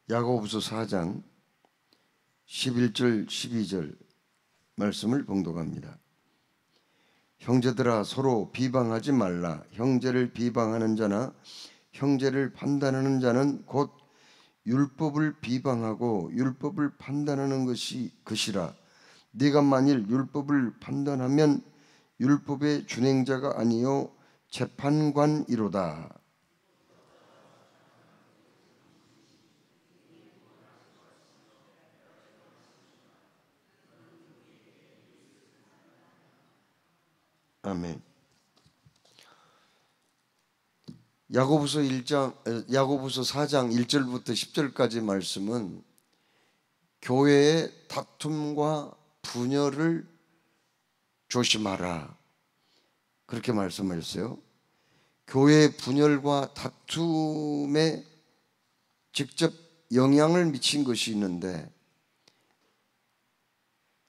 야고보서 4장 11절 12절 말씀을 봉독합니다. 형제들아 서로 비방하지 말라. 형제를 비방하는 자나 형제를 판단하는 자는 곧 율법을 비방하고 율법을 판단하는 것이 그시라. 네가 만일 율법을 판단하면 율법의 준행자가 아니요 재판관이로다. 아멘. 야고보서 4장 1절부터 10절까지 말씀은 교회의 다툼과 분열을 조심하라, 그렇게 말씀하셨어요. 교회의 분열과 다툼에 직접 영향을 미친 것이 있는데,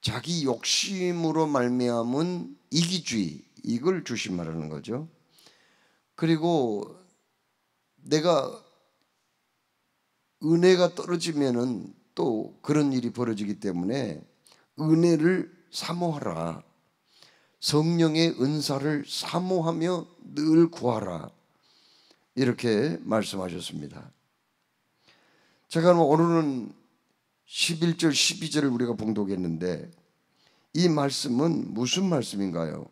자기 욕심으로 말미암은 이기주의, 이걸 조심하라는 거죠. 그리고 내가 은혜가 떨어지면은 또 그런 일이 벌어지기 때문에 은혜를 사모하라. 성령의 은사를 사모하며 늘 구하라. 이렇게 말씀하셨습니다. 제가 오늘은 11절 12절을 우리가 봉독했는데, 이 말씀은 무슨 말씀인가요?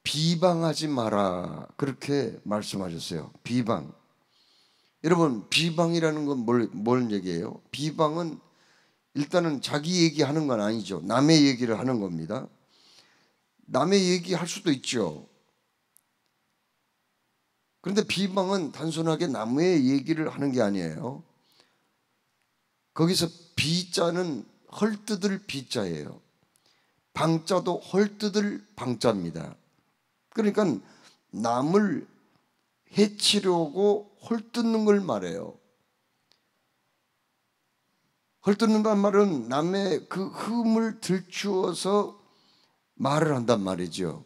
비방하지 마라, 그렇게 말씀하셨어요. 비방. 여러분, 비방이라는 건 뭘 얘기해요? 비방은 일단은 자기 얘기하는 건 아니죠. 남의 얘기를 하는 겁니다. 남의 얘기할 수도 있죠. 그런데 비방은 단순하게 남의 얘기를 하는 게 아니에요. 거기서 비자는 헐뜯을 비자예요. 방자도 헐뜯을 방자입니다. 그러니까 남을 해치려고 헐뜯는 걸 말해요. 헐뜯는다는 말은 남의 그 흠을 들추어서 말을 한단 말이죠.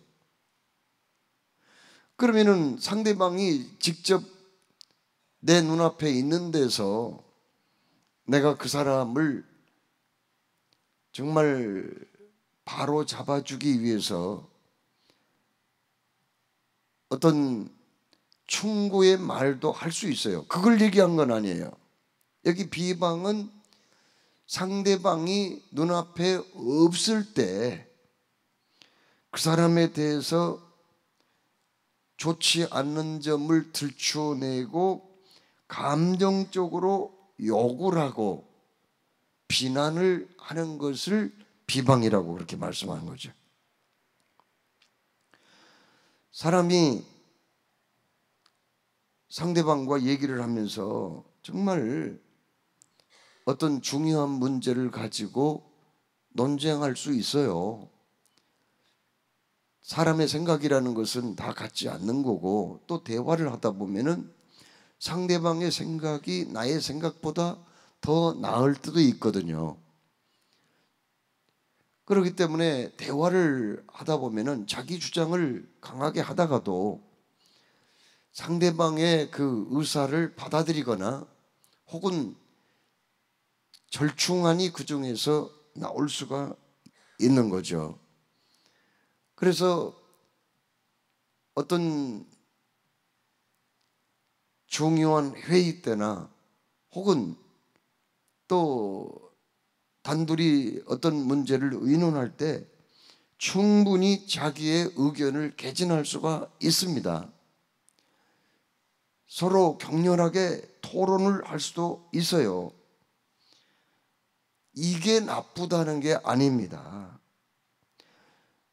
그러면은 상대방이 직접 내 눈앞에 있는 데서 내가 그 사람을 정말 바로 잡아주기 위해서 어떤 충고의 말도 할 수 있어요. 그걸 얘기한 건 아니에요. 여기 비방은 상대방이 눈앞에 없을 때 그 사람에 대해서 좋지 않는 점을 들추어내고 감정적으로 욕을 하고 비난을 하는 것을 비방이라고 그렇게 말씀하는 거죠. 사람이 상대방과 얘기를 하면서 정말 어떤 중요한 문제를 가지고 논쟁할 수 있어요. 사람의 생각이라는 것은 다 같지 않는 거고, 또 대화를 하다 보면은 상대방의 생각이 나의 생각보다 더 나을 때도 있거든요. 그렇기 때문에 대화를 하다 보면은 자기 주장을 강하게 하다가도 상대방의 그 의사를 받아들이거나 혹은 절충안이 그 중에서 나올 수가 있는 거죠. 그래서 어떤 중요한 회의 때나 혹은 또 단둘이 어떤 문제를 의논할 때 충분히 자기의 의견을 개진할 수가 있습니다. 서로 격렬하게 토론을 할 수도 있어요. 이게 나쁘다는 게 아닙니다.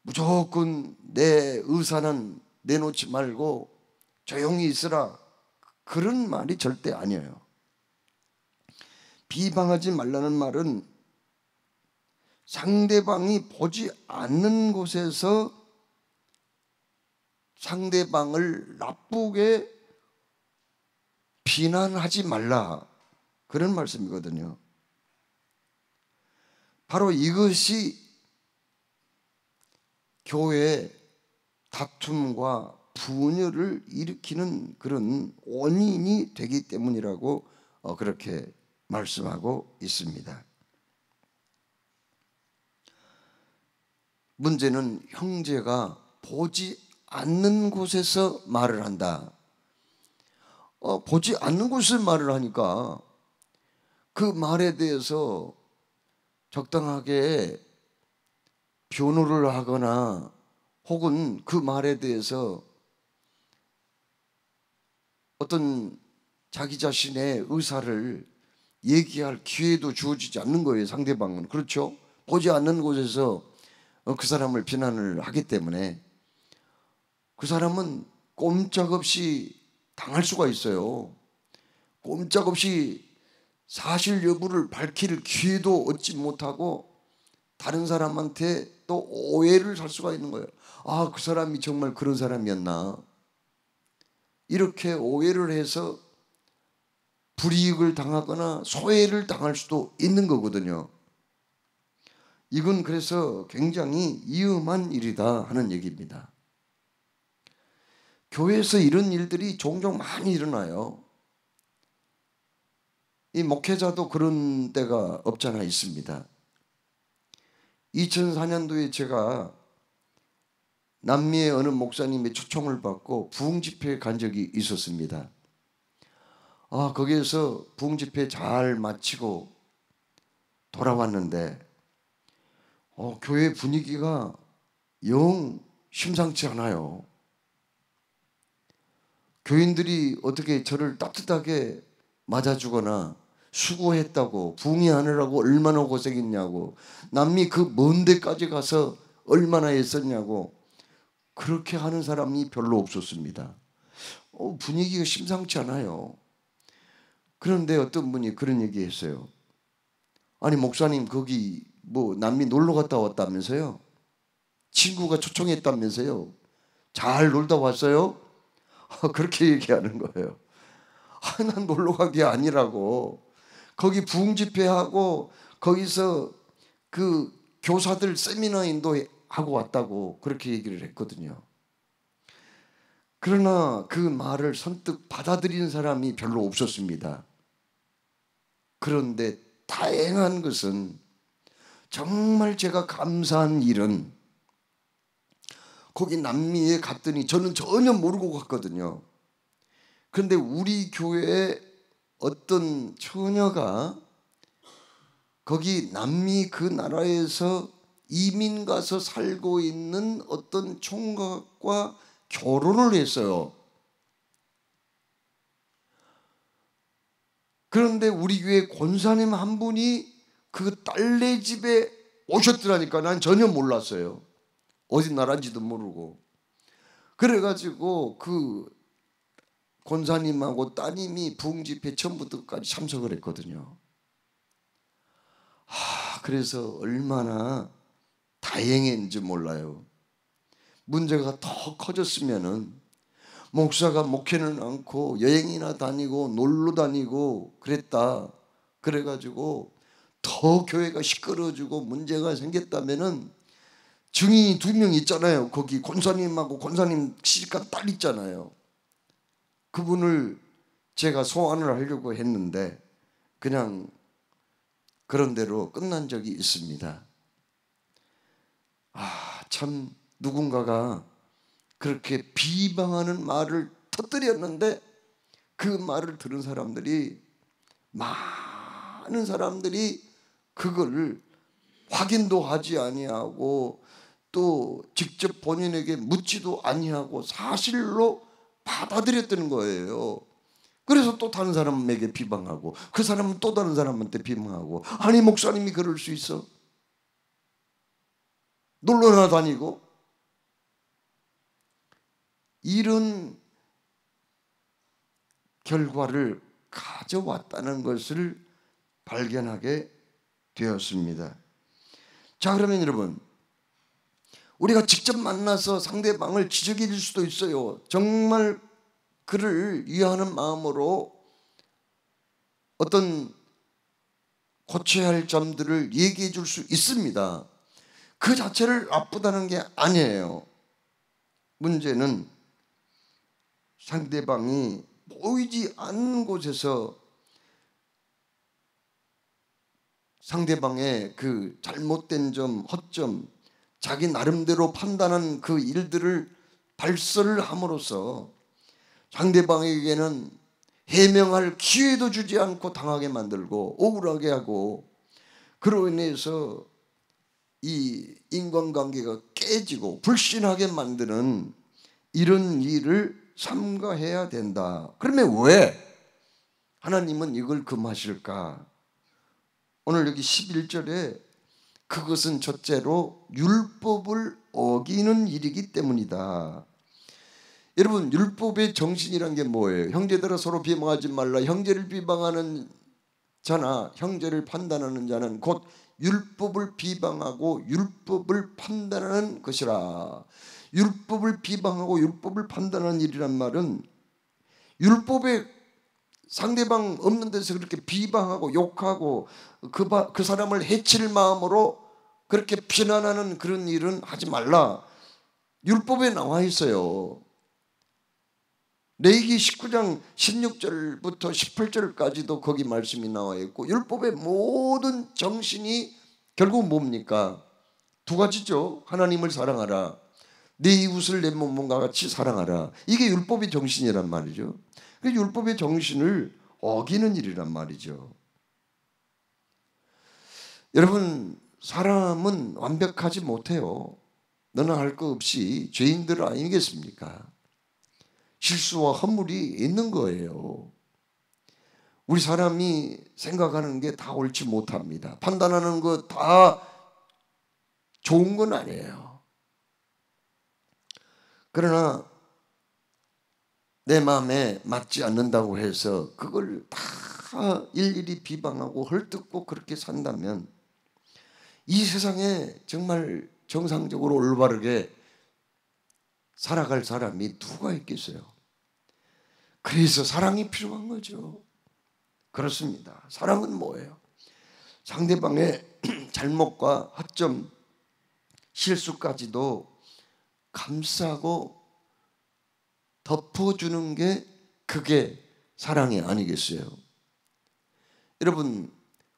무조건 내 의사는 내놓지 말고 조용히 있으라, 그런 말이 절대 아니에요. 비방하지 말라는 말은 상대방이 보지 않는 곳에서 상대방을 나쁘게 비난하지 말라, 그런 말씀이거든요. 바로 이것이 교회의 다툼과 분열을 일으키는 그런 원인이 되기 때문이라고 그렇게 말씀하고 있습니다. 문제는 형제가 보지 않는 곳에서 말을 한다. 보지 않는 곳에서 말을 하니까 그 말에 대해서 적당하게 변호를 하거나 혹은 그 말에 대해서 어떤 자기 자신의 의사를 얘기할 기회도 주어지지 않는 거예요. 상대방은. 그렇죠? 보지 않는 곳에서 그 사람을 비난을 하기 때문에 그 사람은 꼼짝없이 당할 수가 있어요. 꼼짝없이 사실 여부를 밝힐 기회도 얻지 못하고 다른 사람한테 또 오해를 살 수가 있는 거예요. 아, 그 사람이 정말 그런 사람이었나? 이렇게 오해를 해서 불이익을 당하거나 소외를 당할 수도 있는 거거든요. 이건 그래서 굉장히 위험한 일이다 하는 얘기입니다. 교회에서 이런 일들이 종종 많이 일어나요. 이 목회자도 그런 때가 없잖아 있습니다. 2004년도에 제가 남미의 어느 목사님의 초청을 받고 부흥 집회에 간 적이 있었습니다. 거기에서 부흥 집회 잘 마치고 돌아왔는데 교회 분위기가 영 심상치 않아요. 교인들이 어떻게 저를 따뜻하게 맞아주거나 수고했다고, 부흥하느라고 얼마나 고생했냐고, 남미 그 먼 데까지 가서 얼마나 애썼냐고 그렇게 하는 사람이 별로 없었습니다. 분위기가 심상치 않아요. 그런데 어떤 분이 그런 얘기 했어요. 아니 목사님 거기 뭐 남미 놀러 갔다 왔다면서요? 친구가 초청했다면서요? 잘 놀다 왔어요? 그렇게 얘기하는 거예요. 난 놀러 간 게 아니라고. 거기 부흥 집회하고 거기서 그 교사들 세미나 인도하고 왔다고 그렇게 얘기를 했거든요. 그러나 그 말을 선뜻 받아들이는 사람이 별로 없었습니다. 그런데 다행한 것은 정말 제가 감사한 일은 거기 남미에 갔더니 저는 전혀 모르고 갔거든요. 그런데 우리 교회에 어떤 처녀가 거기 남미 그 나라에서 이민 가서 살고 있는 어떤 총각과 결혼을 했어요. 그런데 우리 교회 권사님 한 분이 그 딸네 집에 오셨더라니까. 난 전혀 몰랐어요. 어디 나라인지도 모르고. 그래가지고 그 권사님하고 따님이 부흥 집회 처음부터까지 참석을 했거든요. 그래서 얼마나 다행인지 몰라요. 문제가 더 커졌으면은 목사가 목회는 않고 여행이나 다니고 놀러 다니고 그랬다. 그래가지고 더 교회가 시끄러워지고 문제가 생겼다면은 증인이 2명 있잖아요. 거기 권사님하고 권사님 시집간 딸 있잖아요. 그분을 제가 소환을 하려고 했는데 그냥 그런 대로 끝난 적이 있습니다. 참 누군가가 그렇게 비방하는 말을 터뜨렸는데 그 말을 들은 사람들이 많은 사람들이 그걸 확인도 하지 아니하고 또 직접 본인에게 묻지도 아니하고 사실로 받아들였다는 거예요. 그래서 또 다른 사람에게 비방하고 그 사람은 또 다른 사람한테 비방하고 아니 목사님이 그럴 수 있어? 놀러나 다니고 이런 결과를 가져왔다는 것을 발견하게 되었습니다. 자, 그러면 여러분 우리가 직접 만나서 상대방을 지적해 줄 수도 있어요. 정말 그를 위하는 마음으로 어떤 고쳐야 할 점들을 얘기해 줄 수 있습니다. 그 자체를 나쁘다는 게 아니에요. 문제는 상대방이 보이지 않는 곳에서 상대방의 그 잘못된 점, 허점, 자기 나름대로 판단한 그 일들을 발설을 함으로써 상대방에게는 해명할 기회도 주지 않고 당하게 만들고 억울하게 하고, 그로 인해서 이 인간관계가 깨지고 불신하게 만드는 이런 일을 삼가해야 된다. 그러면 왜 하나님은 이걸 금하실까? 오늘 여기 11절에 그것은 첫째로 율법을 어기는 일이기 때문이다. 여러분, 율법의 정신이란 게 뭐예요? 형제들아 서로 비방하지 말라. 형제를 비방하는 자나 형제를 판단하는 자는 곧 율법을 비방하고 율법을 판단하는 것이라. 율법을 비방하고 율법을 판단하는 일이란 말은 율법에 상대방 없는 데서 그렇게 비방하고 욕하고 그 사람을 해칠 마음으로 그렇게 비난하는 그런 일은 하지 말라. 율법에 나와 있어요. 레위기 19장 16절부터 18절까지도 거기 말씀이 나와 있고, 율법의 모든 정신이 결국 뭡니까? 두 가지죠. 하나님을 사랑하라, 내 이웃을 내 몸과 같이 사랑하라. 이게 율법의 정신이란 말이죠. 그 율법의 정신을 어기는 일이란 말이죠. 여러분, 사람은 완벽하지 못해요. 너나 할 거 없이 죄인들 아니겠습니까? 실수와 허물이 있는 거예요. 우리 사람이 생각하는 게 다 옳지 못합니다. 판단하는 거 다 좋은 건 아니에요. 그러나 내 마음에 맞지 않는다고 해서 그걸 다 일일이 비방하고 헐뜯고 그렇게 산다면 이 세상에 정말 정상적으로 올바르게 살아갈 사람이 누가 있겠어요? 그래서 사랑이 필요한 거죠. 그렇습니다. 사랑은 뭐예요? 상대방의 잘못과 허점, 실수까지도 감싸고 덮어주는 게 그게 사랑이 아니겠어요? 여러분,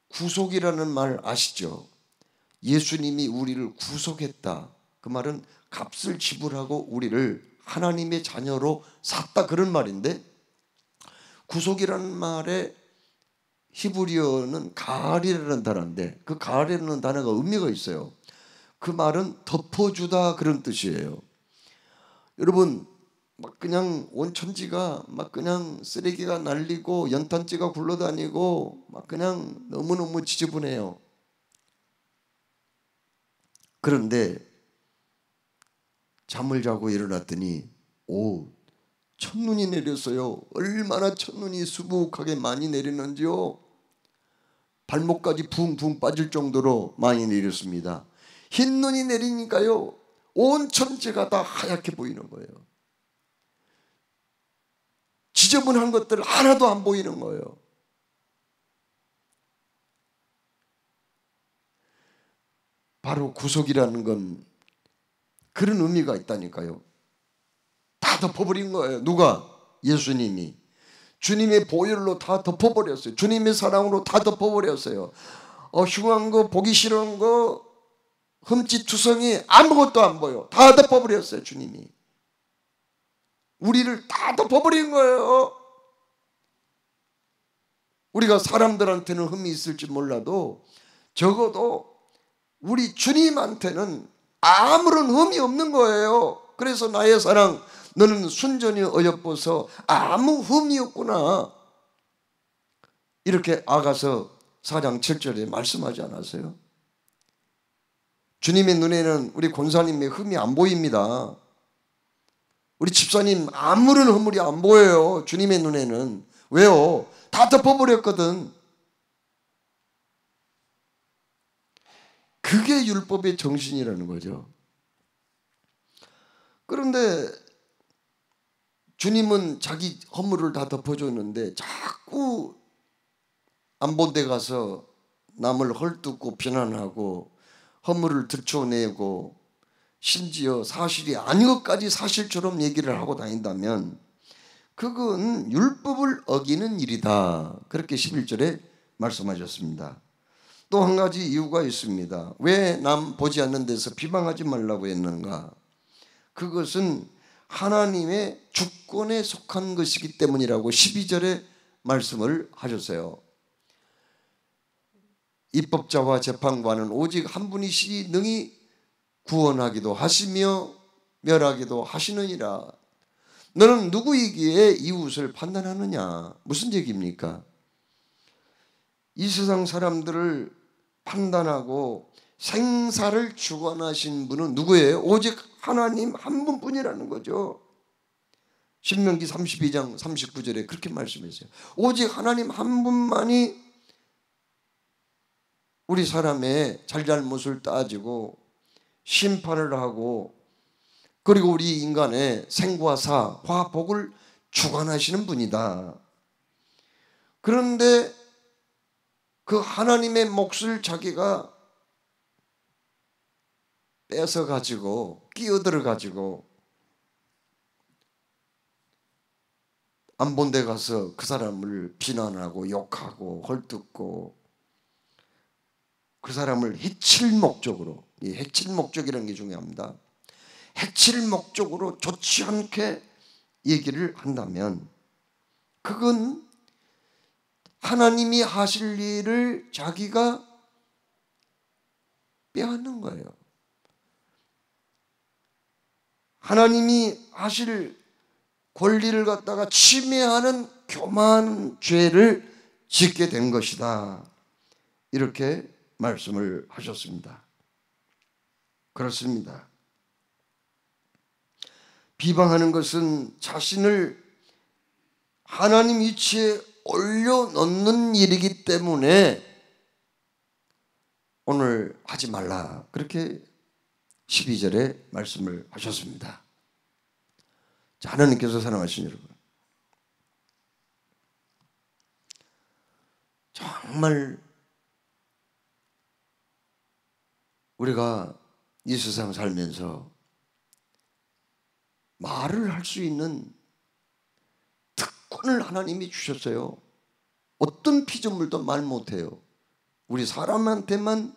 구속이라는 말 아시죠? 예수님이 우리를 구속했다. 그 말은 값을 지불하고 우리를 하나님의 자녀로 샀다, 그런 말인데, 구속이라는 말에 히브리어는 가알이라는 단어인데 그 가알이라는 단어가 의미가 있어요. 그 말은 덮어주다 그런 뜻이에요. 여러분, 막 그냥 온 천지가 막 그냥 쓰레기가 날리고 연탄재가 굴러다니고 막 그냥 너무너무 지저분해요. 그런데 잠을 자고 일어났더니 첫눈이 내렸어요. 얼마나 첫눈이 수북하게 많이 내리는지요. 발목까지 붕붕 빠질 정도로 많이 내렸습니다. 흰 눈이 내리니까요, 온 천지가 다 하얗게 보이는 거예요. 지저분한 것들 하나도 안 보이는 거예요. 바로 구속이라는 건 그런 의미가 있다니까요. 다 덮어버린 거예요. 누가? 예수님이. 주님의 보혈로 다 덮어버렸어요. 주님의 사랑으로 다 덮어버렸어요. 흉한 거, 보기 싫은 거, 흠집투성이 아무것도 안 보여. 다 덮어버렸어요. 주님이. 우리를 다 덮어버린 거예요. 우리가 사람들한테는 흠이 있을지 몰라도 적어도 우리 주님한테는 아무런 흠이 없는 거예요. 그래서 나의 사랑, 너는 순전히 어여뻐서 아무 흠이 없구나, 이렇게 아가서 4장 7절에 말씀하지 않았어요? 주님의 눈에는 우리 권사님의 흠이 안 보입니다. 우리 집사님 아무런 허물이 안 보여요. 주님의 눈에는. 왜요? 다 덮어버렸거든. 그게 율법의 정신이라는 거죠. 그런데 주님은 자기 허물을 다 덮어줬는데 자꾸 안 본 데 가서 남을 헐뜯고 비난하고 허물을 들춰내고 심지어 사실이 아닌 것까지 사실처럼 얘기를 하고 다닌다면 그건 율법을 어기는 일이다. 그렇게 11절에 말씀하셨습니다. 또 한 가지 이유가 있습니다. 왜 남 보지 않는 데서 비방하지 말라고 했는가? 그것은 하나님의 주권에 속한 것이기 때문이라고 12절에 말씀을 하셨어요. 입법자와 재판관은 오직 한 분이시니 능히 구원하기도 하시며 멸하기도 하시느니라. 너는 누구이기에 이웃을 판단하느냐? 무슨 얘기입니까? 이 세상 사람들을 판단하고 생사를 주관하신 분은 누구예요? 오직 하나님 한 분뿐이라는 거죠. 신명기 32장 39절에 그렇게 말씀했어요. 오직 하나님 한 분만이 우리 사람의 잘잘못을 따지고 심판을 하고 그리고 우리 인간의 생과 사, 화복을 주관하시는 분이다. 그런데 그 하나님의 몫을 자기가 뺏어 가지고 끼어들어 가지고 안 본 데 가서 그 사람을 비난하고 욕하고 헐뜯고 그 사람을 해칠 목적으로, 이 해칠 목적이라는 게 중요합니다. 해칠 목적으로 좋지 않게 얘기를 한다면 그건 하나님이 하실 일을 자기가 빼앗는 거예요. 하나님이 하실 권리를 갖다가 침해하는 교만한 죄를 짓게 된 것이다. 이렇게 말씀을 하셨습니다. 그렇습니다. 비방하는 것은 자신을 하나님 위치에 올려놓는 일이기 때문에 오늘 하지 말라. 그렇게 12절에 말씀을 하셨습니다. 자, 하나님께서 사랑하신 여러분, 정말 우리가 이 세상 살면서 말을 할 수 있는 특권을 하나님이 주셨어요. 어떤 피조물도 말 못해요. 우리 사람한테만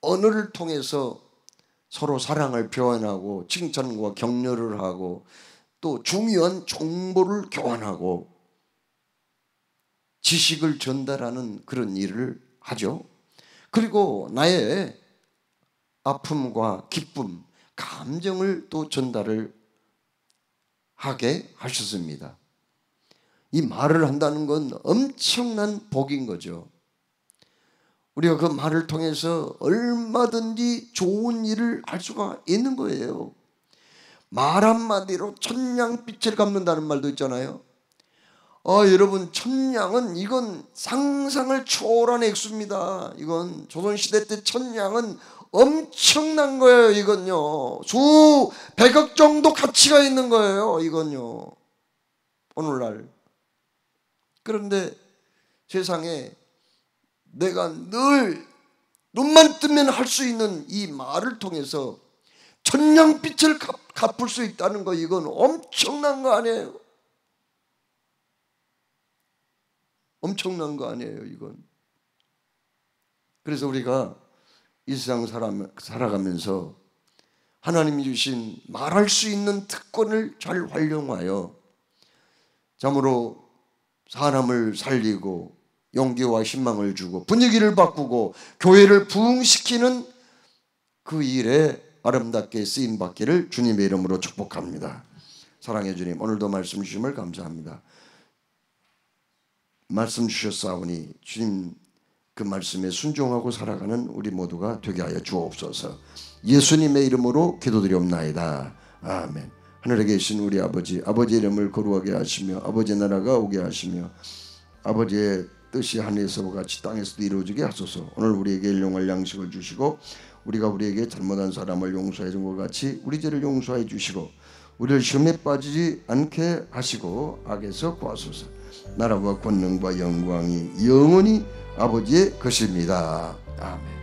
언어를 통해서 서로 사랑을 표현하고 칭찬과 격려를 하고 또 중요한 정보를 교환하고 지식을 전달하는 그런 일을 하죠. 그리고 나의 아픔과 기쁨, 감정을 또 전달을 하게 하셨습니다. 이 말을 한다는 건 엄청난 복인 거죠. 우리가 그 말을 통해서 얼마든지 좋은 일을 할 수가 있는 거예요. 말 한마디로 천냥빛을 갚는다는 말도 있잖아요. 여러분, 천냥은 이건 상상을 초월한 액수입니다. 이건 조선시대 때 천냥은 엄청난 거예요. 이건요, 수 100억 정도 가치가 있는 거예요. 이건요, 오늘날. 그런데 세상에 내가 늘 눈만 뜨면 할 수 있는 이 말을 통해서 천냥빛을 갚을 수 있다는 거, 이건 엄청난 거 아니에요? 엄청난 거 아니에요, 이건. 그래서 우리가 이 세상 살아가면서 하나님이 주신 말할 수 있는 특권을 잘 활용하여 참으로 사람을 살리고 용기와 희망을 주고 분위기를 바꾸고 교회를 부흥시키는 그 일에 아름답게 쓰임받기를 주님의 이름으로 축복합니다. 사랑해 주님, 오늘도 말씀 주심을 감사합니다. 말씀 주셨사오니 주님 그 말씀에 순종하고 살아가는 우리 모두가 되게 하여 주옵소서. 예수님의 이름으로 기도드리옵나이다. 아멘. 하늘에 계신 우리 아버지, 아버지의 이름을 거룩하게 하시며 아버지의 나라가 오게 하시며 아버지의 뜻이 하늘에서와 같이 땅에서도 이루어지게 하소서. 오늘 우리에게 일용할 양식을 주시고 우리가 우리에게 잘못한 사람을 용서해 준 것 같이 우리 죄를 용서해 주시고 우리를 시험에 빠지지 않게 하시고 악에서 구하소서. 나라와 권능과 영광이 영원히 아버지의 것입니다. 아멘.